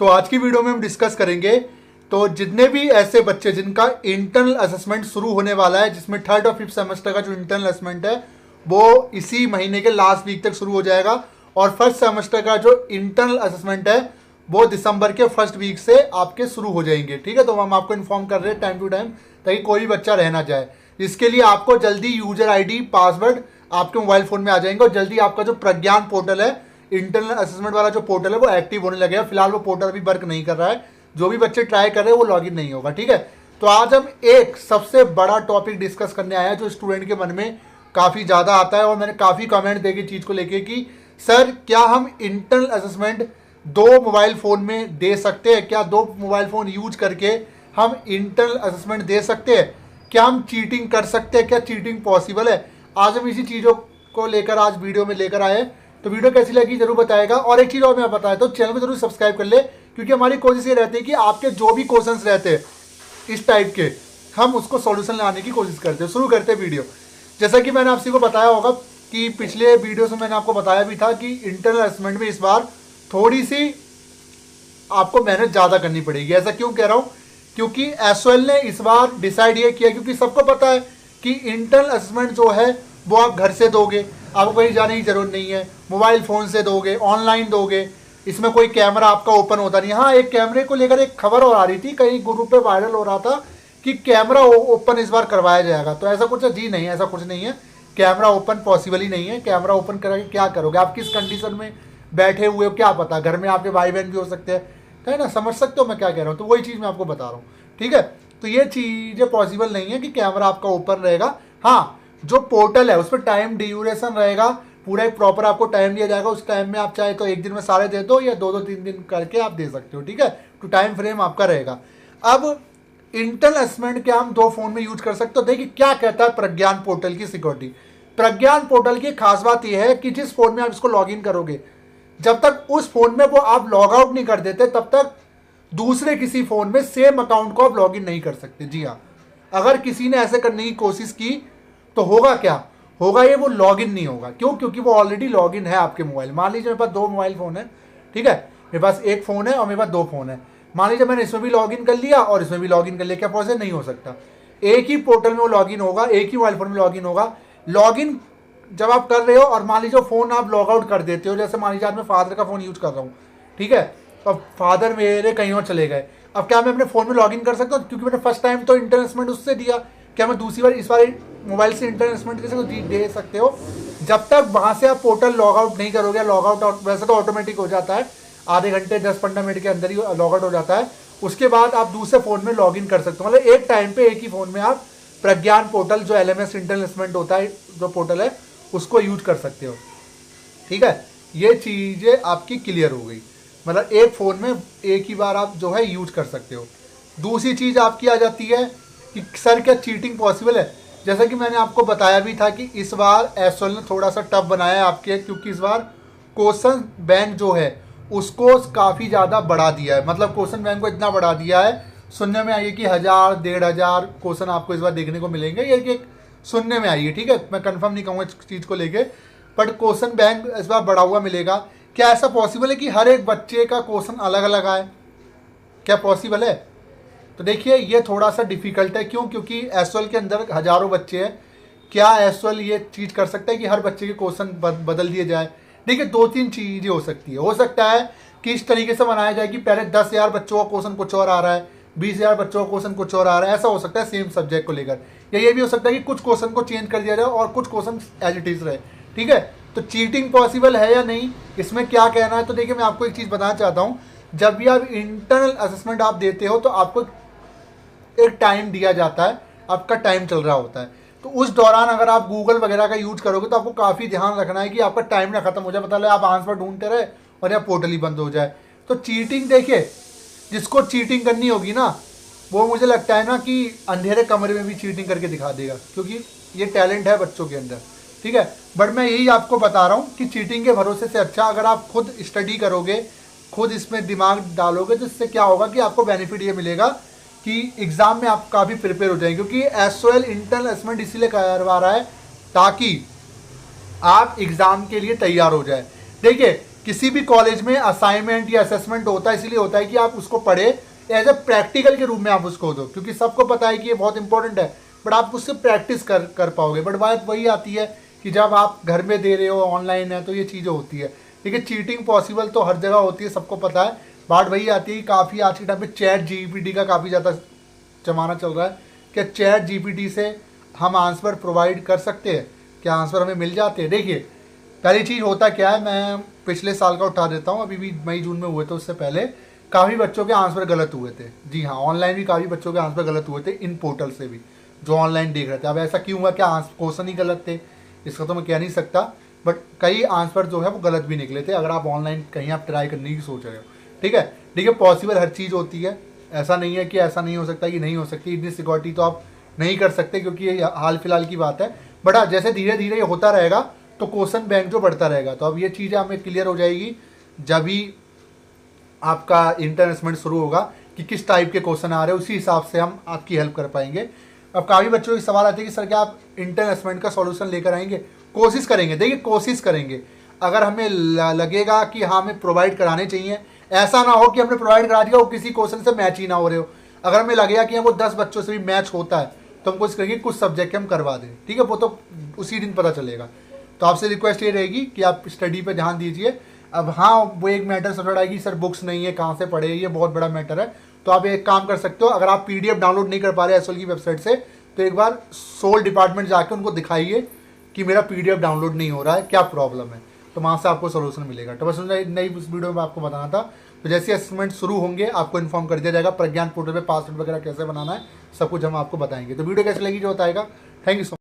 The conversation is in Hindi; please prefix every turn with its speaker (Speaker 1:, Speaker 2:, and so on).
Speaker 1: तो आज की वीडियो में हम डिस्कस करेंगे तो जितने भी ऐसे बच्चे जिनका इंटरनल असेसमेंट शुरू होने वाला है, जिसमें 3rd और 5th सेमेस्टर का जो इंटरनल असेसमेंट है वो इसी महीने के लास्ट वीक तक शुरू हो जाएगा, और फर्स्ट सेमेस्टर का जो इंटरनल असेसमेंट है वो दिसंबर के फर्स्ट वीक से आपके शुरू हो जाएंगे। ठीक है, तो हम आपको इन्फॉर्म कर रहे हैं टाइम टू टाइम, ताकि कोई भी बच्चा रह ना जाए। इसके लिए आपको जल्दी यूजर आईडी पासवर्ड आपके मोबाइल फोन में आ जाएंगे, और जल्दी आपका जो प्रज्ञान पोर्टल है, इंटरनल असेसमेंट वाला जो पोर्टल है वो एक्टिव होने लगेगा। फिलहाल वो पोर्टल अभी वर्क नहीं कर रहा है, जो भी बच्चे ट्राई कर रहे हैं वो लॉगिन नहीं होगा। ठीक है, तो आज हम एक सबसे बड़ा टॉपिक डिस्कस करने आए हैं जो स्टूडेंट के मन में काफ़ी ज़्यादा आता है, और मैंने काफ़ी कमेंट देखे चीज़ को लेके कि सर क्या हम इंटरनल असेसमेंट 2 मोबाइल फ़ोन में दे सकते हैं? क्या 2 मोबाइल फ़ोन यूज करके हम इंटरनल असेसमेंट दे सकते हैं? क्या हम चीटिंग कर सकते हैं? क्या चीटिंग पॉसिबल है? आज हम इसी चीज़ों को लेकर आज वीडियो में लेकर आए। तो वीडियो कैसी लगी जरूर बताएगा, और एक चीज़ और मैं बताया तो चैनल को जरूर सब्सक्राइब कर ले, क्योंकि हमारी कोशिश ये रहती है कि आपके जो भी क्वेश्चंस रहते हैं इस टाइप के, हम उसको सॉल्यूशन लाने की कोशिश करते हैं। शुरू करते हैं वीडियो। जैसा कि मैंने आपसी को बताया होगा कि पिछले वीडियो में मैंने आपको बताया भी था कि इंटरनल असेसमेंट में इस बार थोड़ी सी आपको मेहनत ज़्यादा करनी पड़ेगी। ऐसा क्यों कह रहा हूँ? क्योंकि एसओएल ने इस बार डिसाइड ये किया, क्योंकि सबको पता है कि इंटरनल असेसमेंट जो है वो आप घर से दोगे, आपको कहीं जाने की जरूरत नहीं है, मोबाइल फ़ोन से दोगे, ऑनलाइन दोगे, इसमें कोई कैमरा आपका ओपन होता नहीं। हाँ, एक कैमरे को लेकर एक खबर और आ रही थी, कहीं ग्रुप पे वायरल हो रहा था कि कैमरा ओपन इस बार करवाया जाएगा। तो ऐसा कुछ जी नहीं है, ऐसा कुछ नहीं है, कैमरा ओपन पॉसिबल ही नहीं है। कैमरा ओपन करके क्या करोगे? आप किस कंडीशन में बैठे हुए हो क्या पता, घर में आपके भाई बहन भी हो सकते हैं, है ना? समझ सकते हो मैं क्या कह रहा हूँ? तो वही चीज़ मैं आपको बता रहा हूँ। ठीक है, तो ये चीज़ें पॉसिबल नहीं है कि कैमरा आपका ओपन रहेगा। हाँ, जो पोर्टल है उस पर टाइम ड्यूरेशन रहेगा, पूरा एक प्रॉपर आपको टाइम दिया जाएगा। उस टाइम में आप चाहे तो एक दिन में सारे दे दो, या 2-2 3 दिन करके आप दे सकते हो। ठीक है, तो टाइम फ्रेम आपका रहेगा। अब इंटरनल असेसमेंट क्या हम 2 फोन में यूज कर सकते हो? देखिए क्या कहता है प्रज्ञान पोर्टल की सिक्योरिटी। प्रज्ञान पोर्टल की खास बात यह है कि जिस फोन में आप इसको लॉग इन करोगे, जब तक उस फोन में वो आप लॉग आउट नहीं कर देते, तब तक दूसरे किसी फोन में सेम अकाउंट को आप लॉग इन नहीं कर सकते। जी हाँ, अगर किसी ने ऐसे करने की कोशिश की तो होगा क्या? होगा ये, वो लॉग इन नहीं होगा। क्यों? क्योंकि वो ऑलरेडी लॉग इन है आपके मोबाइल। मान लीजिए मेरे पास 2 मोबाइल फ़ोन है, ठीक है, मेरे पास एक फ़ोन है और मेरे पास 2 फ़ोन है। मान लीजिए मैंने इसमें भी लॉग इन कर लिया और इसमें भी लॉग इन कर लिया, क्या पॉसिबल? नहीं हो सकता। एक ही पोर्टल में वो लॉग इन होगा, एक ही मोबाइल फ़ोन में लॉग इन होगा। लॉग इन जब आप कर रहे हो और मान लीजिए फ़ोन आप लॉग आउट कर देते हो, जैसे मान लीजिए आज मैं फादर का फ़ोन यूज़ कर रहा हूँ, ठीक है, अब फादर मेरे कहीं और चले गए, अब क्या मैं अपने फ़ोन में लॉग इन कर सकता हूँ? क्योंकि मैंने फर्स्ट टाइम तो इंटरनल असेसमेंट उससे दिया, क्या मैं दूसरी बार इस बार मोबाइल से इंटरनल असेसमेंट दे सकते हो? जब तक वहाँ से आप पोर्टल लॉग आउट नहीं करोगे। लॉग आउट वैसे तो ऑटोमेटिक हो जाता है, आधे घंटे 10-15 मिनट के अंदर ही लॉग आउट हो जाता है। उसके बाद आप दूसरे फ़ोन में लॉग इन कर सकते हो। मतलब एक टाइम पे एक ही फ़ोन में आप प्रज्ञान पोर्टल जो LMS इंटरनल असेसमेंट होता है, जो पोर्टल है, उसको यूज कर सकते हो। ठीक है, ये चीज़ें आपकी क्लियर हो गई। मतलब एक फ़ोन में एक ही बार आप जो है यूज कर सकते हो। दूसरी चीज़ आपकी आ जाती है कि सर क्या चीटिंग पॉसिबल है? जैसा कि मैंने आपको बताया भी था कि इस बार एसओएल ने थोड़ा सा टफ बनाया है आपके, क्योंकि इस बार क्वेश्चन बैंक जो है उसको काफ़ी ज़्यादा बढ़ा दिया है। मतलब क्वेश्चन बैंक को इतना बढ़ा दिया है, सुनने में आई है कि 1000-1500 क्वेश्चन आपको इस बार देखने को मिलेंगे। ये एक सुनने में आई है, ठीक है, मैं कंफर्म नहीं कहूँगा इस चीज़ को लेके, बट क्वेश्चन बैंक इस बार बढ़ा हुआ मिलेगा। क्या ऐसा पॉसिबल है कि हर एक बच्चे का क्वेश्चन अलग अलग आए? क्या पॉसिबल है? तो देखिए ये थोड़ा सा डिफिकल्ट है। क्यों? क्योंकि एसओएल के अंदर हज़ारों बच्चे हैं। क्या एसओएल ये चीज़ कर सकता है कि हर बच्चे के क्वेश्चन बदल दिए जाए? देखिए 2-3 चीज़ें हो सकती है। हो सकता है कि इस तरीके से बनाया जाए कि पहले 10,000 बच्चों का क्वेश्चन कुछ और आ रहा है, 20,000 बच्चों का क्वेश्चन कुछ और आ रहा है। ऐसा हो सकता है सेम सब्जेक्ट को लेकर। या ये भी हो सकता है कि कुछ क्वेश्चन को चेंज कर दिया जाए और कुछ क्वेश्चन एज इट इज़ रहे। ठीक है, तो चीटिंग पॉसिबल है या नहीं, इसमें क्या कहना है? तो देखिए मैं आपको एक चीज़ बताना चाहता हूँ। जब भी आप इंटरनल असेसमेंट आप देते हो तो आपको एक टाइम दिया जाता है, आपका टाइम चल रहा होता है। तो उस दौरान अगर आप गूगल वगैरह का यूज करोगे तो आपको काफ़ी ध्यान रखना है कि आपका टाइम ना खत्म हो जाए, मतलब आप आंसर ढूंढते रहे और या पोर्टल ही बंद हो जाए। तो चीटिंग, देखिए जिसको चीटिंग करनी होगी ना, वो मुझे लगता है ना कि अंधेरे कमरे में भी चीटिंग करके दिखा देगा, क्योंकि ये टैलेंट है बच्चों के अंदर। ठीक है, बट मैं यही आपको बता रहा हूँ कि चीटिंग के भरोसे से अच्छा अगर आप खुद स्टडी करोगे, खुद इसमें दिमाग डालोगे, तो इससे क्या होगा कि आपको बेनिफिट ये मिलेगा कि एग्ज़ाम में आप काफ़ी प्रिपेयर हो जाएंगे। क्योंकि एसओएल इंटरनल असेसमेंट इसीलिए करवा रहा है ताकि आप एग्ज़ाम के लिए तैयार हो जाए। देखिए किसी भी कॉलेज में असाइनमेंट या असेसमेंट होता है, इसलिए होता है कि आप उसको पढ़े एज ए प्रैक्टिकल के रूप में आप उसको दो, क्योंकि सबको पता है कि ये बहुत इंपॉर्टेंट है, बट आप उससे प्रैक्टिस कर पाओगे। बट बात वही आती है कि जब आप घर में दे रहे हो, ऑनलाइन है, तो ये चीज़ें होती है। देखिए चीटिंग पॉसिबल तो हर जगह होती है, सबको पता है। बात वही आती है कि काफ़ी आज के टाइम पे चैट जीपीटी का काफ़ी ज़्यादा जमाना चल रहा है। क्या चैट जीपीटी से हम आंसर प्रोवाइड कर सकते हैं? क्या आंसर हमें मिल जाते हैं? देखिए पहली चीज़ होता क्या है, मैं पिछले साल का उठा देता हूँ, अभी भी मई जून में हुए थे, उससे पहले काफ़ी बच्चों के आंसर गलत हुए थे। जी हाँ, ऑनलाइन भी काफ़ी बच्चों के आंसर गलत हुए थे, इन पोर्टल से भी जो ऑनलाइन देख रहे थे। अब ऐसा क्यों हुआ, क्या क्वेश्चन ही गलत थे, इसका तो मैं कह नहीं सकता, बट कई आंसर जो है वो गलत भी निकले थे। अगर आप ऑनलाइन कहीं आप ट्राई करने की सोच रहे हो, ठीक है। देखिए पॉसिबल हर चीज़ होती है, ऐसा नहीं है कि ऐसा नहीं हो सकता कि नहीं हो सकती। इतनी सिक्योरिटी तो आप नहीं कर सकते क्योंकि ये हाल फिलहाल की बात है। बट हाँ, जैसे धीरे धीरे ये होता रहेगा तो क्वेश्चन बैंक जो बढ़ता रहेगा। तो अब ये चीज़ें हमें क्लियर हो जाएगी जब भी आपका इंटर्न असेसमेंट शुरू होगा कि किस टाइप के क्वेश्चन आ रहे हैं, उसी हिसाब से हम आपकी हेल्प कर पाएंगे। अब काफ़ी बच्चों के सवाल आते हैं कि सर क्या आप इंटर्न असेसमेंट का सॉल्यूशन लेकर आएंगे? कोशिश करेंगे, देखिए कोशिश करेंगे। अगर हमें लगेगा कि हाँ हमें प्रोवाइड कराने चाहिए, ऐसा ना हो कि हमने प्रोवाइड करा दिया वो किसी क्वेश्चन से मैच ही ना हो रहे हो। अगर हमें लगेगा कि वो 10 बच्चों से भी मैच होता है तो हम कोशिश करेंगे कुछ सब्जेक्ट हम करवा दें, ठीक है। वो तो उसी दिन पता चलेगा। तो आपसे रिक्वेस्ट ये रहेगी कि आप स्टडी पे ध्यान दीजिए। अब हाँ, वो एक मैटर सबसे बड़ा है कि सर बुक्स नहीं है, कहाँ से पढ़े, ये बहुत बड़ा मैटर है। तो आप एक काम कर सकते हो, अगर आप पीडीएफ डाउनलोड नहीं कर पा रहे एसओएल की वेबसाइट से, तो एक बार सोल डिपार्टमेंट जाके उनको दिखाइए कि मेरा पीडीएफ डाउनलोड नहीं हो रहा है, क्या प्रॉब्लम है, तो वहाँ से आपको सोल्यूशन मिलेगा। तो बस नई उस वीडियो में आपको बताना था। तो जैसे असेसमेंट शुरू होंगे आपको इन्फॉर्म कर दिया जाएगा। प्रज्ञान पोर्टल पे पासवर्ड वगैरह कैसे बनाना है सब कुछ हम आपको बताएंगे। तो वीडियो कैसे लगी जो बताएगा। Thank you so much.